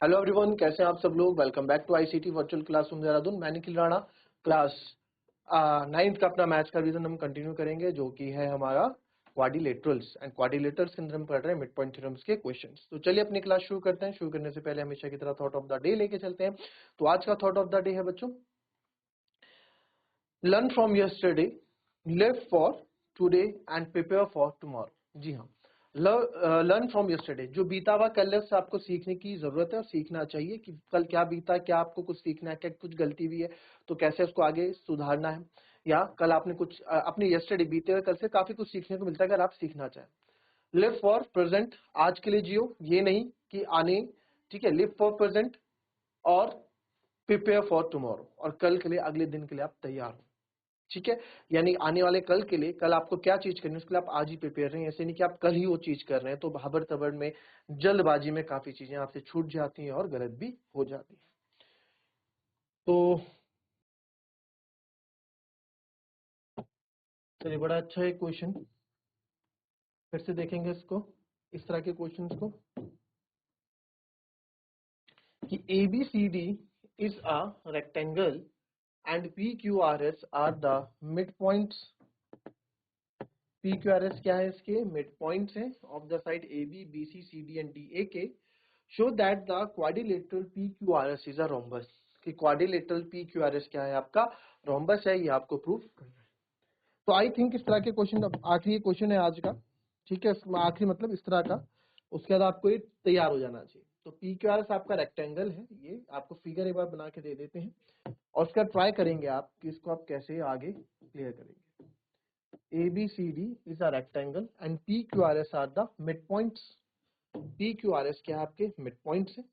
Hello everyone, कैसे हैं आप सब लोग। Welcome back to ICT virtual classroom Dehradun. मैं निखिल राणा। क्लास 9th का अपना मैथ्स का रिवीजन हम कंटिन्यू करेंगे, जो कि है हमारा क्वाड्रिलेटरल्स। एंड क्वाड्रिलेटरल्स के अंदर हम पढ़ रहे हैं मिड पॉइंट थ्योरम्स के क्वेश्चंस। तो चलिए अपनी क्लास शुरू करते हैं। शुरू करने से पहले हमेशा की तरह थॉट ऑफ द डे लेके चलते हैं। तो आज का थॉट ऑफ द डे है बच्चों, learn from yesterday, live for today and prepare for tomorrow. जी हाँ, लर्न फ्रॉम यस्टरडे, जो बीता हुआ कल है उससे आपको सीखने की जरूरत है और सीखना चाहिए कि कल क्या बीता, क्या आपको कुछ सीखना है, क्या कुछ गलती भी है तो कैसे उसको आगे सुधारना है, या कल आपने कुछ अपने यस्टरडे बीते हुए कल से काफी कुछ सीखने को मिलता है अगर आप सीखना चाहें। लिव फॉर प्रेजेंट, आज के लिए जियो, ये नहीं कि आने, ठीक है। लिव फॉर प्रेजेंट और प्रिपेयर फॉर टुमारो, और कल के लिए, अगले दिन के लिए आप तैयार हो, ठीक है। यानी आने वाले कल के लिए, कल आपको क्या चीज करनी है उसके लिए आप आज ही प्रिपेयर रहें। ऐसे नहीं कि आप कल ही वो चीज कर रहे हैं तो हबर तबर में, जल्दबाजी में काफी चीजें आपसे छूट जाती हैं और गलत भी हो जाती हैं। तो चलिए, बड़ा अच्छा है क्वेश्चन, फिर से देखेंगे इसको, इस तरह के क्वेश्चंस को कि ABCD is a rectangle and PQRS are the mid points. PQRS क्या है, इसके मिड पॉइंट्स हैं of the side AB, BC, CD and DA के। Show that the quadrilateral PQRS is a rhombus, कि क्वाड्रिलेटरल PQRS क्या है, आपका rhombus है, ये आपको प्रूव करना है। तो आई थिंक इस तरह के क्वेश्चन, अब आखिरी क्वेश्चन है आज का, ठीक है। आखिरी मतलब इस तरह का, उसके बाद आपको ये तैयार हो जाना चाहिए। तो PQRS आपका रेक्टेंगल है, ये आपको फिगर एक बार बना के दे देते हैं और उसका ट्राई करेंगे आप कि इसको आप कैसे आगे क्लियर करेंगे। ABCD is a rectangle and PQRS are the midpoints. PQRS क्या है, आपके मिड पॉइंट्स है।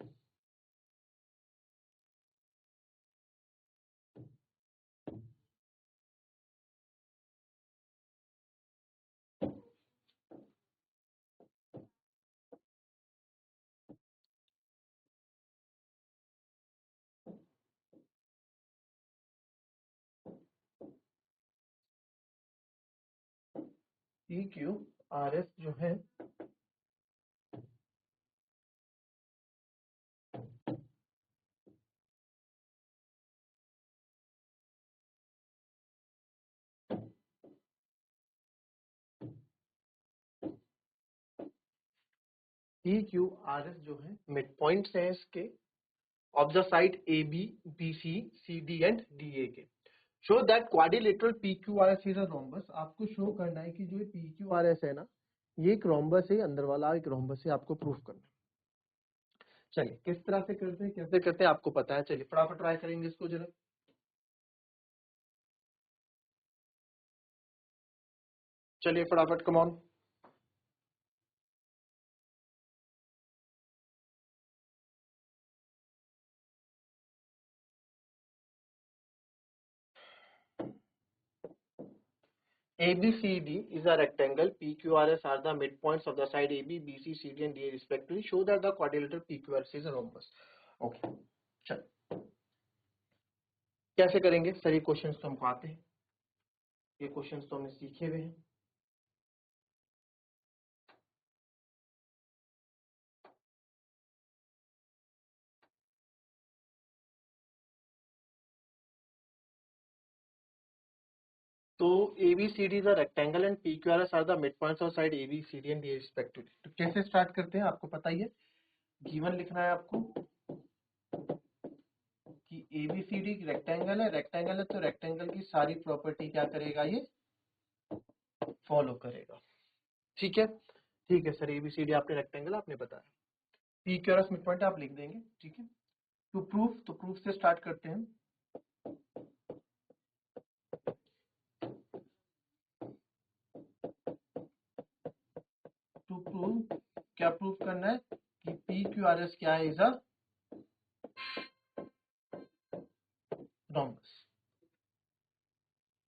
PQRS जो है PQRS जो है मिड पॉइंट्स है इसके of the side AB, BC, CD and DA के। Show that quadrilateral PQRS is a rhombus, आपको शो करना है कि जो ये PQRS है ना, ये एक रोम्बस है, अंदर वाला एक रोम्बस है, आपको प्रूफ करना है। चलिए किस तरह से करते हैं, कैसे करते हैं आपको पता है। चलिए फटाफट ट्राई करेंगे इसको जरा। चलिए फटाफट, come on. ABCD is a rectangle. PQRS are the midpoints of the side AB, BC, CD and DA respectively. Show that the quadrilateral PQRS is a rhombus. Okay. चल कैसे करेंगे सर, ये क्वेश्चंस तो हमको आते हैं, ये क्वेश्चंस तो हमने सीखे हुए हैं। तो ABCD is a rectangle and PQRS are the midpoints of side AB, CD and DA respectively. तो कैसे स्टार्ट करते हैं आपको पता ही है। गिवन लिखना है आपको कि ABCD रेक्टेंगल है, रेक्टेंगल है तो रेक्टेंगल की सारी प्रॉपर्टी क्या करेगा, ये फॉलो करेगा, ठीक है। ठीक है सर, ABCD आपने रेक्टेंगल आपने बताया, PQRS मिड पॉइंट आप लिख देंगे, ठीक है। टू प्रूफ, तो प्रूफ से स्टार्ट करते हैं। टू प्रूफ, क्या प्रूफ करना है कि PQRS क्या है, इज अ रोम्बस।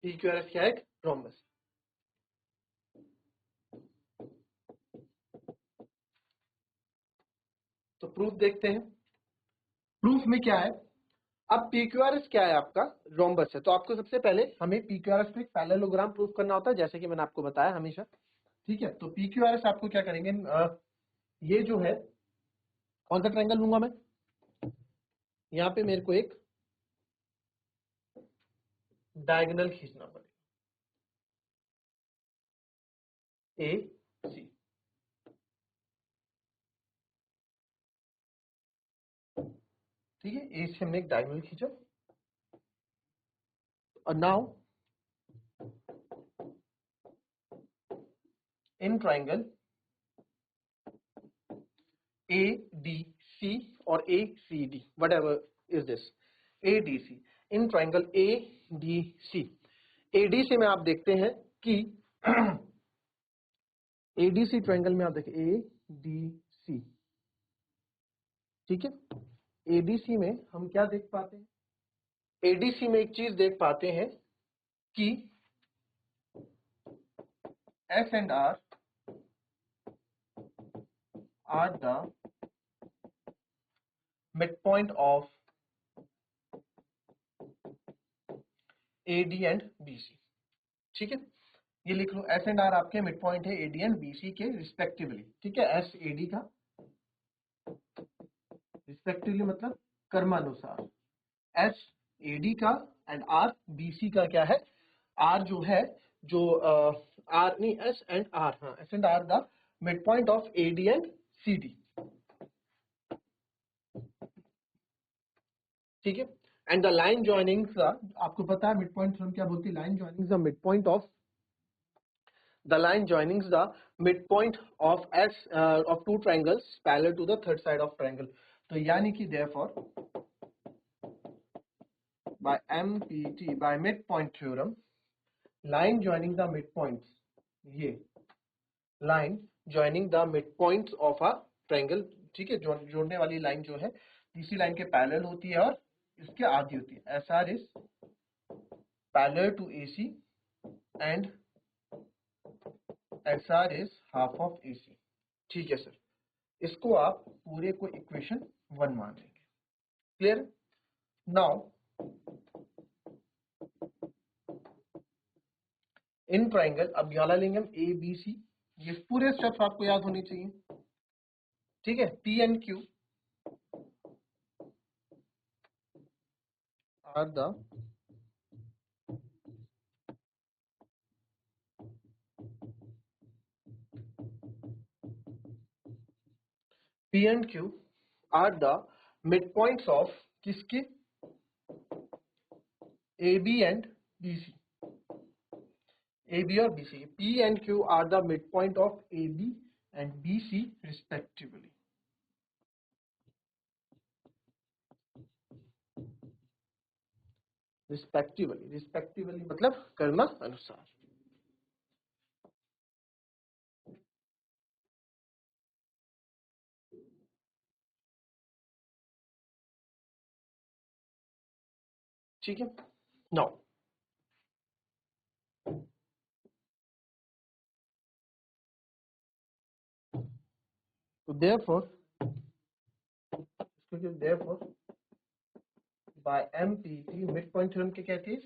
PQRS क्या है, एक रोम्बस। तो प्रूफ देखते हैं, प्रूफ में क्या है। अब PQRS क्या है, आपका रोम्बस है, तो आपको सबसे पहले हमें PQRS पे एक पैरेललोग्राम प्रूफ करना होता है, जैसे कि मैंने आपको बताया हमेशा, ठीक है। तो PQRS आपको क्या करेंगे, ये जो है कौन सा ट्रायंगल लूंगा मैं, यहाँ पे मेरे को एक डायगोनल खींचना पड़ेगा ए सी। ठीक है, ए से हमने एक डायगोनल खींचा और नाउ इन ट्राइंगल ADC और ACD, whatever is this, ADC, in triangle ADC, ADC में आप देखते हैं कि ADC ट्राइंगल में आप देखें ADC, ठीक है। ADC में हम क्या देख पाते हैं, ADC में एक चीज देख पाते हैं कि S and R are the midpoint of AD and BC। ठीक है, ये लिख लो, S and R आपके मिड पॉइंट है AD and BC के रिस्पेक्टिवली। ठीक है, S AD का रिस्पेक्टिवली मतलब कर्मानुसार, S AD का एंड R BC का क्या है, R जो है जो R नहीं S and R, हाँ S and R the mid point of AD and CD। ठीक है, एंड द लाइन जॉइनिंग, आपको पता है मिड पॉइंट हम क्या बोलते हैं, line joining the mid point of the line joining the midpoint of S of two triangles parallel to the third side of triangle। तो यानी कि therefore by MPT, by midpoint theorem, line joining the midpoints, ये line joining the midpoints of a triangle, ठीक है, जोड़ने वाली line जो है तीसरी लाइन के पैरेलल होती है और इसके आधी होती है। SR is parallel to AC and SR is half of AC। ठीक है सर, इसको आप पूरे को इक्वेशन 1 मान लेंगे। क्लियर? नाउ इन ट्राइंगल, अब वाला लेंगे हम ABC, ये पूरे स्टेप्स आपको याद होने चाहिए। ठीक है, P and Q are the P and Q are the mid points of किसके, AB and BC, AB और BC, P and Q are the midpoint of AB and BC respectively। Respectively मतलब कर्म अनुसार। ठीक है, नाउ तो therefore by MPT mid point theorem के कहती है,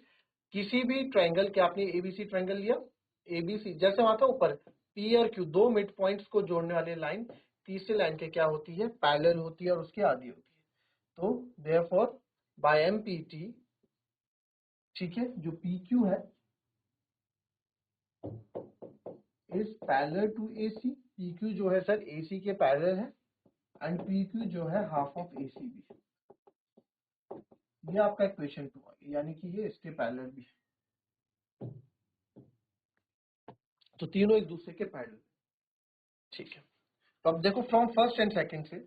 किसी भी ट्राइंगल के, आपने ABC ट्राइंगल लिया, ABC जैसे वहां था ऊपर P और Q दो मिड पॉइंट्स को जोड़ने वाली लाइन तीसरी लाइन के क्या होती है, पैरेलल होती है और उसकी आधी होती है। तो therefore by MPT, ठीक है, जो PQ है is parallel to AC, PQ जो है सर AC के पैरेलल है एंड PQ जो है हाफ ऑफ AC भी है। ये आपका इक्वेशन 2 है, यानी कि ये इसके पैरेलल भी है। तो तीनों एक दूसरे के पैरेलल। ठीक है, तो अब देखो फ्रॉम फर्स्ट एंड सेकंड से,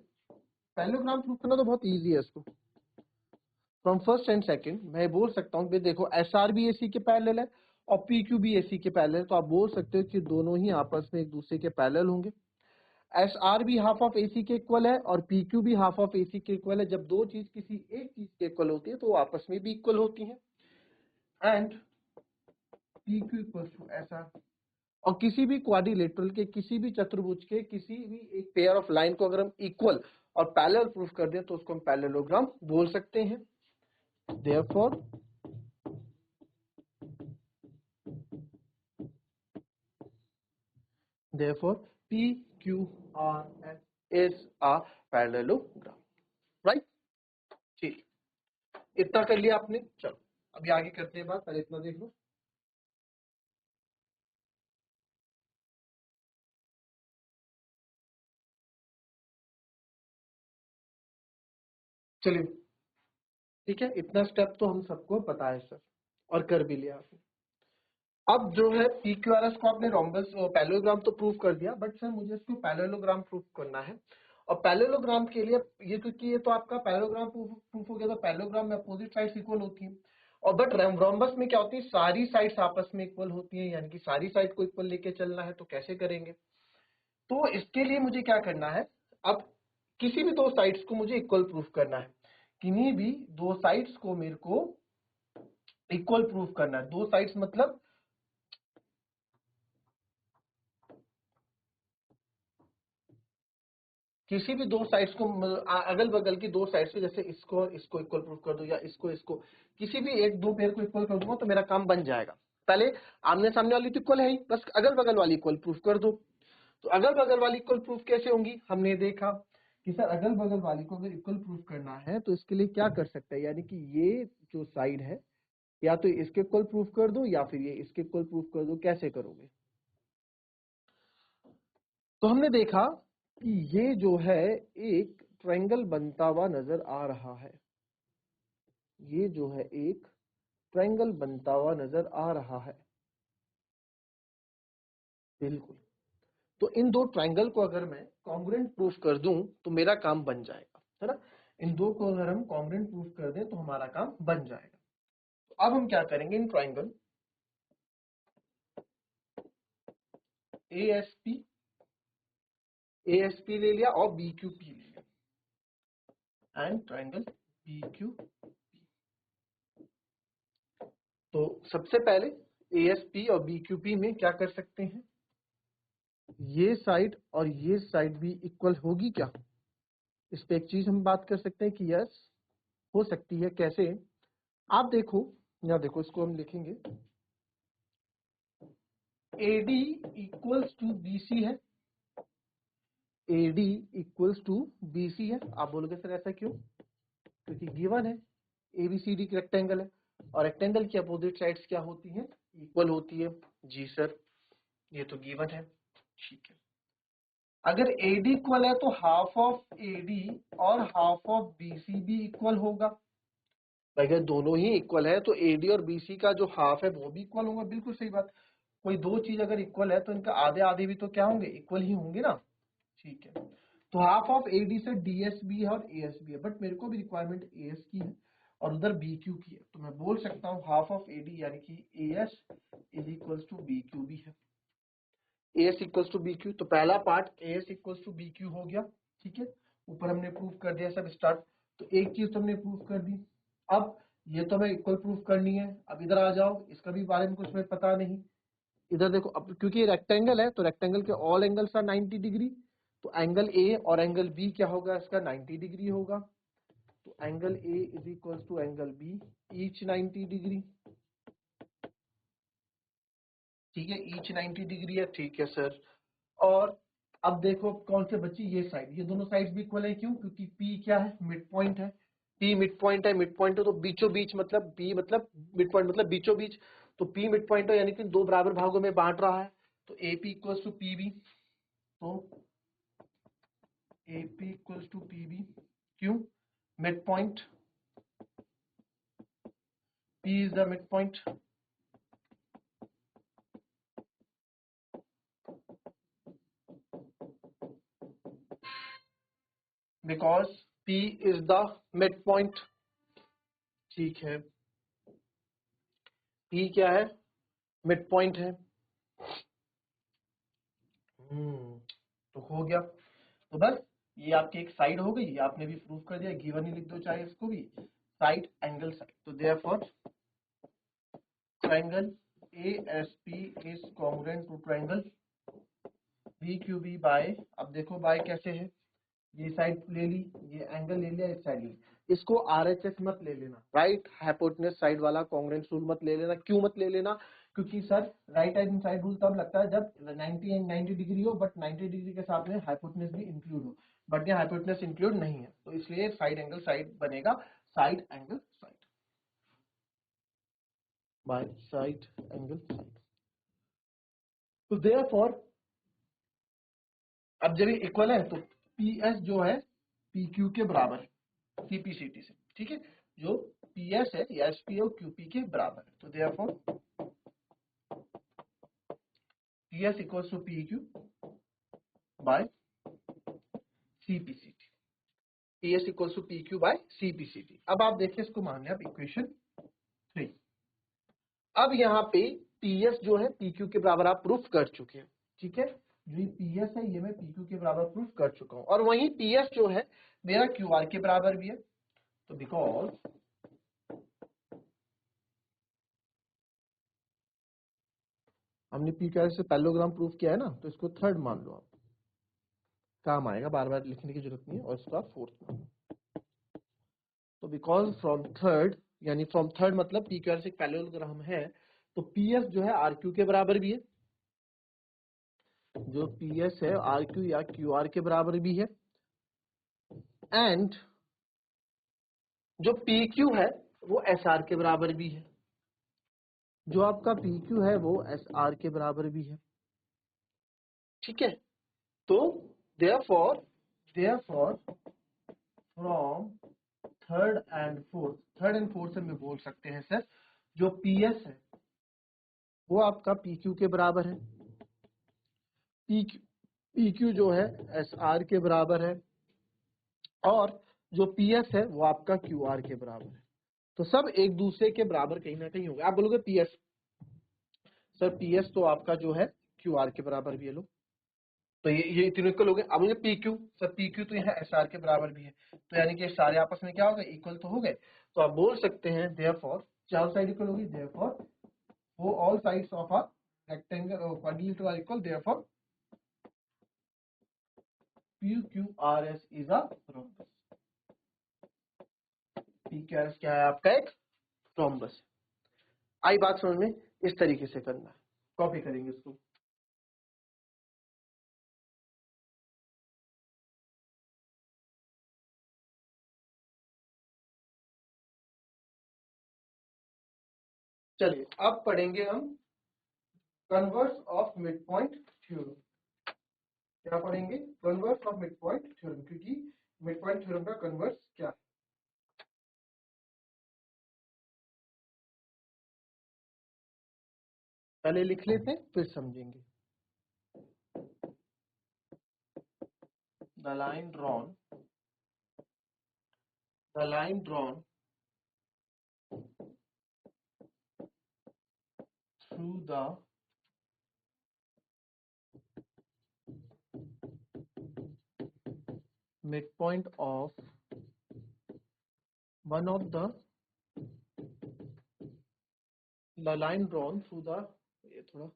पैरेललोग्राम प्रूफ करना तो बहुत इजी है इसको। फ्रॉम फर्स्ट एंड सेकंड मैं बोल सकता हूँ कि देखो SR भी AC के पैरेलल है और PQ भी AC के पैरेलल है, तो आप बोल सकते हो कि दोनों ही आपस में एक दूसरे के पैरेलल होंगे। SR भी हाफ ऑफ AC के इक्वल है और PQ भी हाफ ऑफ AC के इक्वल है। जब दो चीज किसी एक चीज के इक्वल होती है तो वो आपस में भी इक्वल होती हैं। And PQ equals to SR, और किसी भी क्वाड्रिलेटरल के, किसी भी चतुर्भुज के किसी भी एक पेयर ऑफ लाइन को अगर हम इक्वल और पैरेलल प्रूफ कर दें तो उसको हम पैरेललोग्राम बोल सकते हैं। Therefore PQRS is a parallelogram, right? ठीक, इतना कर लिया आपने। चलो अभी आगे करते हैं बात, पहले इतना देख लो। चलिए ठीक है, इतना स्टेप तो हम सबको पता है सर, और कर भी लिया आपने। अब जो है PQRS को आपने रोम्बस पैरेललोग्राम तो प्रूव कर दिया, बट सर मुझे इसको पैरेललोग्राम प्रूव करना है। और पैरेललोग्राम के लिए ये, क्योंकि ये तो आपका पैरेललोग्राम प्रूफ हो गया, तो पैरेललोग्राम में अपोजिट साइड्स इक्वल होती हैं। और बट रोम्बस में क्या होती है, सारी साइड्स आपस में इक्वल होती हैं, यानी कि सारी साइड को इक्वल लेके चलना है, तो कैसे करेंगे? तो इसके लिए मुझे क्या करना है, अब किसी भी दो साइड्स को मुझे इक्वल प्रूफ करना है। किन्हीं भी दो साइड्स को मेरे को इक्वल प्रूफ करना है। दो साइड्स मतलब किसी भी दो साइड्स को अगल बगल की दो साइड्स को, जैसे इसको और इसको इक्वल प्रूफ कर दो, या इसको इसको, किसी भी एक दो पेयर को इक्वल कर दूंगा तो मेरा काम बन जाएगा। पहले आमने सामने वाली तो इक्वल है ही, बस अगल बगल वाली इक्वल प्रूफ कर दो। तो अगल बगल वाली इक्वल प्रूफ कैसे होंगी, हमने देखा कि सर अगल बगल वाली को अगर इक्वल प्रूफ करना है तो इसके लिए क्या कर सकते हैं, यानी कि ये जो साइड है या तो इसके इक्वल प्रूफ कर दो या फिर ये इसके इक्वल प्रूफ कर दो। कैसे करोगे? तो हमने देखा कि ये जो है एक ट्रायंगल बनता हुआ नजर आ रहा है, ये जो है एक ट्रायंगल बनता हुआ नजर आ रहा है, बिल्कुल। तो इन दो ट्रायंगल को अगर मैं कॉन्ग्रुएंट प्रूफ कर दूं तो मेरा काम बन जाएगा, है ना। इन दो को अगर हम कॉन्ग्रुएंट प्रूफ कर दें तो हमारा काम बन जाएगा। तो अब हम क्या करेंगे, इन ट्रायंगल ASP ले लिया और BQP ले लिया, एंड ट्रायंगल BQP। तो सबसे पहले ASP और BQP में क्या कर सकते हैं, ये साइड और ये साइड भी इक्वल होगी क्या? इस पे एक चीज हम बात कर सकते हैं कि यस हो सकती है। कैसे? आप देखो, या देखो इसको हम लिखेंगे AD इक्वल्स टू BC है, AD इक्वल्स टू BC है। आप बोलोगे सर ऐसा क्यों? क्योंकि गिवन है ABCD की रेक्टेंगल है, और रेक्टेंगल की अपोजिट साइड्स क्या होती हैं, इक्वल होती है। जी सर, ये तो गिवन है, ठीक है। अगर AD इक्वल है तो हाफ ऑफ AD और हाफ ऑफ BC भी इक्वल होगा। अगर दोनों ही इक्वल है तो AD और BC का जो हाफ है वो भी इक्वल होगा, बिल्कुल सही बात। कोई दो चीज अगर इक्वल है तो इनका आधे आधे भी तो क्या होंगे, इक्वल ही होंगे ना, ठीक है। तो हाफ ऑफ AD से DS भी है और AS भी है, बट मेरे को भी रिक्वायरमेंट AS की है और उधर BQ की है, तो मैं बोल सकता हूँ हाफ ऑफ AD यानी कि AS is equals to BQ भी है। AS इक्वल्स टू BQ, तो पहला part AS equals to BQ हो गया, ठीक है। ऊपर हमने प्रूफ कर दिया सब स्टार्ट। तो एक चीज तो हमने प्रूफ कर दी। अब ये तो हमें इक्वल प्रूफ करनी है। अब इधर आ जाओ, इसका भी बारे में कुछ हमें पता नहीं। इधर देखो, अब क्योंकि ये रेक्टेंगल है तो रेक्टेंगल के ऑल एंगल्स आर 90 डिग्री, तो एंगल ए और एंगल बी क्या होगा, इसका 90 डिग्री होगा। तो angle A is equal to angle B, each 90 degree, ठीक है, ईच 90 डिग्री है, ठीक है सर। और अब देखो कौन से बची, ये साइड, ये दोनों साइड भी इक्वल है, क्यों? क्योंकि P क्या है, मिड पॉइंट है। P मिड पॉइंट है, मिड पॉइंट है तो बीचों बीच, मतलब P मतलब मिड पॉइंट मतलब बीचों बीच। तो P मिड पॉइंट है, यानी कि दो बराबर भागों में बांट रहा है, तो AP इक्वल्स टू PB। तो AP इक्वल्स टू PB, क्यों? Mid point, P is the mid point, because P is the mid point, ठीक है। P क्या है, मिड पॉइंट है। तो हो गया। तो बस ये आपकी एक साइड हो गई, ये आपने भी प्रूव कर दिया, गिवन ही लिख दो चाहे इसको भी, साइड एंगल साइड। तो therefore triangle ASP is congruent to triangle BQB by, अब देखो बाय कैसे है, ये साइड ले ली, ये एंगल ले लिया, इस साइड ले ली। इसको RHS मत ले लेना, राइट हाइपोटेनस साइड वाला कॉन्ग्रुएंस रूल मत ले लेना। क्यों मत ले लेना? क्योंकि sir right hand side rule तब लगता है जब 90 एंड 90 डिग्री हो, बट 90 डिग्री के साथ में हाइपोटेनस भी इंक्लूड हो, बट यहाँ हाइपोटेनस इंक्लूड नहीं है, तो इसलिए साइड एंगल साइड बनेगा, side angle side. By side angle side. तो देयरफॉर अब जब ये इक्वल है तो पी एस जो है पी क्यू के बराबर है सीपीसीटी से, ठीक है। जो पी एस है या S P O Q P के बराबर है। तो therefore P S equals to P Q by CPCT. P S equals to P Q by CPCT. अब आप देखिए इसको मान लिया इक्वेशन 3। अब यहाँ पे पी एस जो है पी क्यू के बराबर आप प्रूफ कर चुके हैं, ठीक है। जो पी एस है ये मैं पी क्यू के बराबर प्रूफ कर चुका हूं, और वहीं पी एस जो है मेरा क्यू आर के बराबर भी है। तो बिकॉज हमने पी क्यू आर से पैरेललोग्राम प्रूफ किया है ना, तो इसको थर्ड मान लो आप, काम आएगा, बार बार लिखने की जरूरत नहीं है। और इसको आप फोर्थ मान लो। तो बिकॉज फ्रॉम थर्ड, यानी फ्रॉम थर्ड मतलब पी क्यू आर से एक पैरेललोग्राम है, तो पी एस जो है आर क्यू के बराबर भी है। जो पी एस है आर क्यू या क्यू आर के बराबर भी है। एंड जो पी क्यू है वो एस आर के बराबर भी है। जो आपका पी क्यू है वो एस आर के बराबर भी है, ठीक है। तो therefore from third and fourth से में बोल सकते हैं सर, जो पी एस है वो आपका पी क्यू के बराबर है। पी क्यू जो है एस आर के बराबर है, और जो पी एस है वो आपका क्यू आर के बराबर है। तो सब एक दूसरे के बराबर कहीं ना कहीं होगा। आप बोलोगे P S, sir P S तो आपका जो है क्यू आर के बराबर भी है। लो, तो ये तीनों इक्वल हो गए। अब मुझे P Q, sir P Q तो यहाँ एस आर के बराबर भी है, तो यानी कि सारे आपस में क्या हो गए, इक्वल तो हो गए। तो आप बोल सकते हैं देयरफॉर चारों साइड इक्वल होगी, देयरफॉर वो all sides of a rectangle quadrilateral are equal, therefore P Q R S is a rhombus. P Q R S क्या है आपका, एक रोम्बस। आई बात समझ में? इस तरीके से करना है, कॉपी करेंगे इसको। चलिए अब पढ़ेंगे हम converse of mid point theorem. क्या पढ़ेंगे, converse of mid point theorem, क्योंकि मिड पॉइंट थ्योरम का कन्वर्स क्या है। पहले लिख लेते हैं फिर समझेंगे। The line drawn through the midpoint of one of the line drawn through the, ये थोड़ा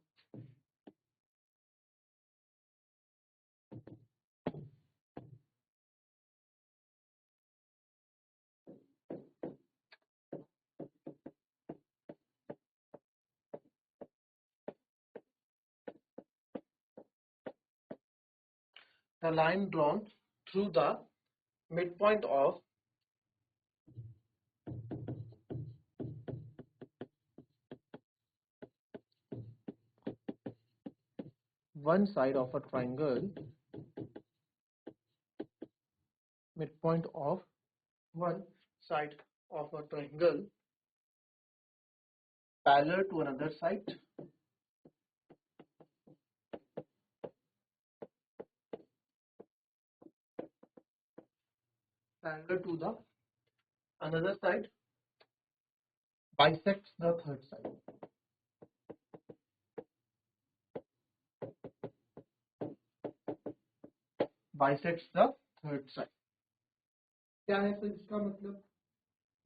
the line drawn through the midpoint of one side of a triangle, midpoint of one side of a triangle parallel to another side, parallel to the another side, bisects the third side, bisects the third side। क्या है sir इसका मतलब,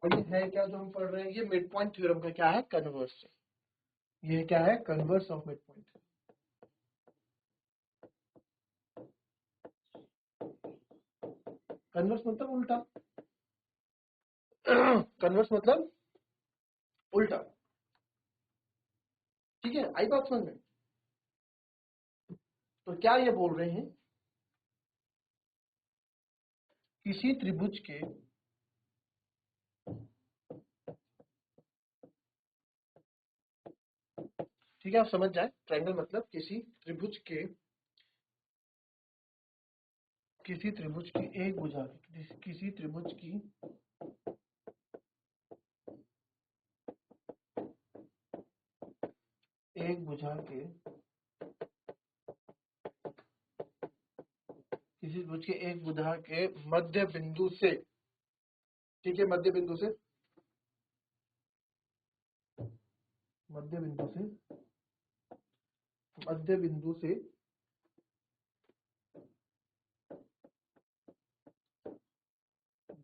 और ये है क्या जो हम पढ़ रहे हैं, ये मिड पॉइंट थ्योरम का क्या है, कन्वर्स है। ये क्या है, converse of mid point. Converse मतलब उल्टा, कन्वर्स मतलब उल्टा, ठीक है। आई बात समझ में? तो क्या ये बोल रहे हैं, किसी त्रिभुज के ठीक है, आप समझ जाए ट्रायंगल मतलब किसी त्रिभुज की एक भुजा किसी त्रिभुज की एक भुजा के किसी त्रिभुज के एक भुजा के मध्य बिंदु से, ठीक है, मध्य बिंदु से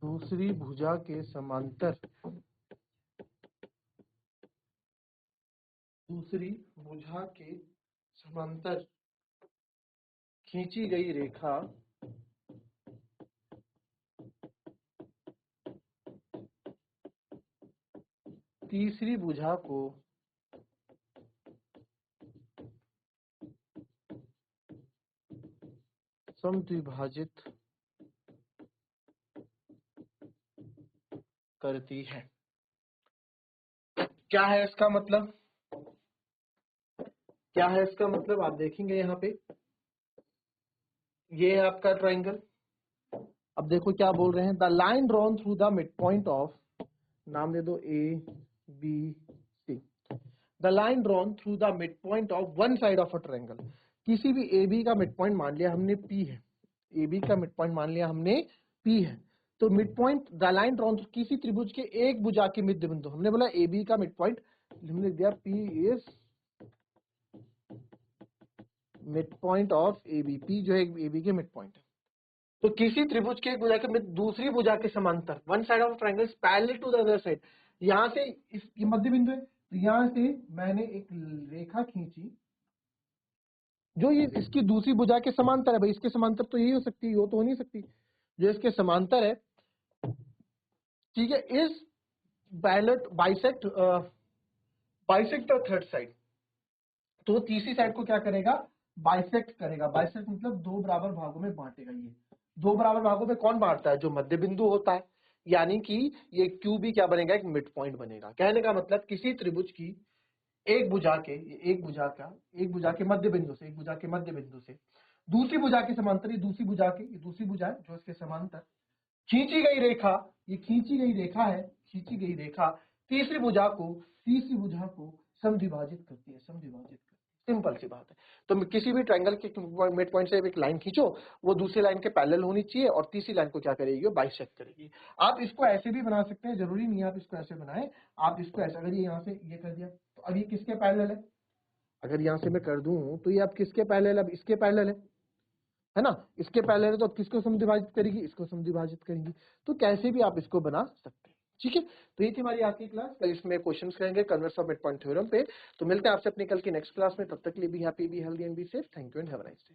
दूसरी भुजा के समांतर खींची गई रेखा तीसरी भुजा को समद्विभाजित करती है। क्या है इसका मतलब? आप देखेंगे यहाँ पे, ये है आपका ट्राइंगल। अब देखो क्या बोल रहे हैं, the line drawn through the mid point of, नाम दे दो A B C, the line drawn through the mid point of one side of a triangle. किसी भी ए बी का मिड पॉइंट मान लिया हमने पी है, ए बी का मिड पॉइंट मान लिया हमने पी है, तो mid point the line drawn किसी त्रिभुज के एक भुजा के मध्य बिंदु, हमने बोला ए बी का मिड पॉइंट, हमने दिया P is mid point of A B, P जो है ए बी के मिड पॉइंट है। तो किसी त्रिभुज के एक भुजा के दूसरी भुजा के समांतर, one side of triangle parallel to the other side, यहां से इस मध्य बिंदु है, तो यहां से मैंने एक रेखा खींची जो ये इसकी दूसरी भुजा के समांतर है। भाई इसके समांतर तो यही हो सकती है, वो तो हो नहीं सकती, जो इसके समांतर है, ठीक है, इस बाइसेक्ट द थर्ड साइड। तो तीसरी साइड को क्या करेगा, बाइसेक्ट करेगा। बाइसेक्ट मतलब दो बराबर भागों में बांटेगा। ये दो बराबर भागों में कौन बांटता है, जो मध्य बिंदु होता है, यानी कि ये क्यू भी क्या बनेगा, एक मिड पॉइंट बनेगा। कहने का मतलब किसी त्रिभुज की एक भुजा के मध्य बिंदु से, दूसरी भुजा के समांतर, ये दूसरी भुजा है जो इसके समांतर खींची गई रेखा तीसरी भुजा को समद्विभाजित करती है। सिंपल सी बात है। तो किसी भी ट्रायंगल के मिड पॉइंट से एक लाइन खींचो, वो दूसरी लाइन के पैरेलल होनी चाहिए और तीसरी लाइन को क्या करेगी, बाइसेक्ट करेगी। आप इसको ऐसे भी बना सकते हैं, जरूरी नहीं है आप इसको ऐसे बनाएं, आप इसको ऐसा, अगर ये यहाँ से ये कर दिया तो अब ये किसके पैरेलल है, अगर यहाँ से मैं कर दूं तो ये अब किसके पैरेलल, अब इसके पैरेलल है ना, इसके पैरेलल है, तो अब किसको समद्विभाजित करेगी, इसको समद्विभाजित करेंगी। तो कैसे भी आप इसको बना सकते हैं, ठीक है। तो ये थी हमारी आज की क्लास। कल इसमें क्वेश्चंस करेंगे converse of mid point theorem पे। तो मिलते हैं आपसे अपनी कल की नेक्स्ट क्लास में, तब तक के लिए be happy, be healthy and be safe. Thank you and have a nice day.